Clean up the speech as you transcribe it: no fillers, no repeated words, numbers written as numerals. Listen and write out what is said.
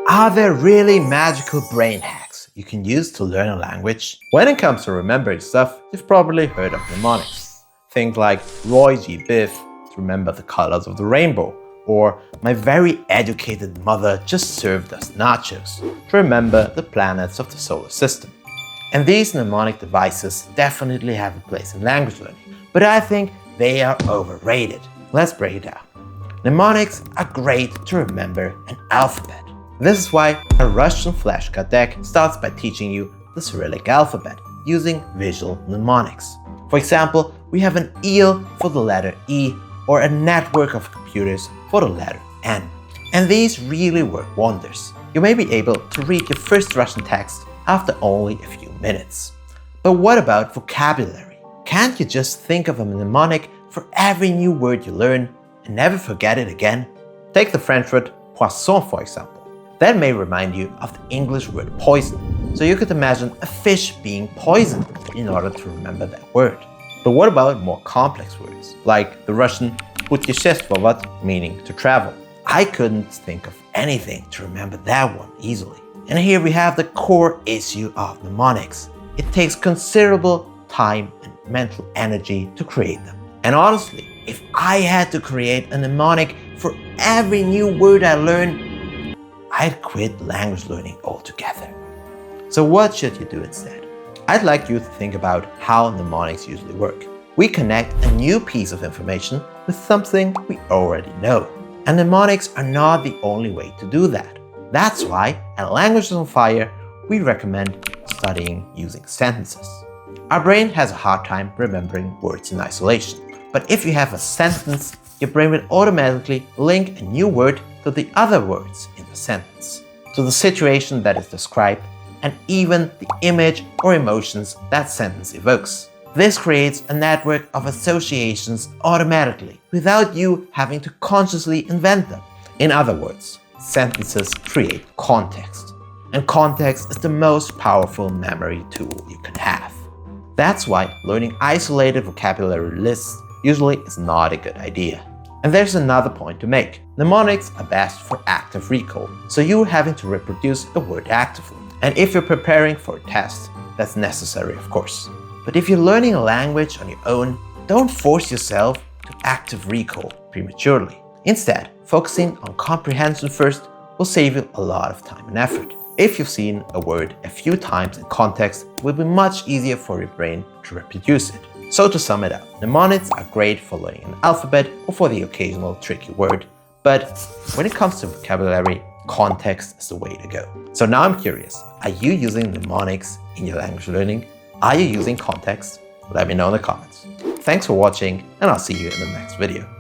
Are there really magical brain hacks you can use to learn a language? When it comes to remembering stuff, you've probably heard of mnemonics. Things like Roy G. Biff to remember the colors of the rainbow, or my very educated mother just served us nachos to remember the planets of the solar system. And these mnemonic devices definitely have a place in language learning, but I think they are overrated. Let's break it down. Mnemonics are great to remember an alphabet. This is why a Russian flashcard deck starts by teaching you the Cyrillic alphabet using visual mnemonics. For example, we have an eel for the letter E or a network of computers for the letter N. And these really work wonders. You may be able to read your first Russian text after only a few minutes. But what about vocabulary? Can't you just think of a mnemonic for every new word you learn and never forget it again? Take the French word poisson, for example. That may remind you of the English word poison, so you could imagine a fish being poisoned in order to remember that word. But what about more complex words, like the Russian путешествовать, meaning to travel? I couldn't think of anything to remember that one easily. And here we have the core issue of mnemonics. It takes considerable time and mental energy to create them. And honestly, if I had to create a mnemonic for every new word I learn, I'd quit language learning altogether. So what should you do instead? I'd like you to think about how mnemonics usually work. We connect a new piece of information with something we already know. And mnemonics are not the only way to do that. That's why at Languages on Fire, we recommend studying using sentences. Our brain has a hard time remembering words in isolation. But if you have a sentence, your brain will automatically link a new word to the other words in the sentence, to the situation that is described, and even the image or emotions that sentence evokes. This creates a network of associations automatically, without you having to consciously invent them. In other words, sentences create context. And context is the most powerful memory tool you can have. That's why learning isolated vocabulary lists usually is not a good idea. And there's another point to make. Mnemonics are best for active recall, so you're having to reproduce a word actively. And if you're preparing for a test, that's necessary, of course. But if you're learning a language on your own, don't force yourself to active recall prematurely. Instead, focusing on comprehension first will save you a lot of time and effort. If you've seen a word a few times in context, it will be much easier for your brain to reproduce it. So to sum it up, mnemonics are great for learning an alphabet or for the occasional tricky word. But when it comes to vocabulary, context is the way to go. So now I'm curious, are you using mnemonics in your language learning? Are you using context? Let me know in the comments. Thanks for watching, and I'll see you in the next video.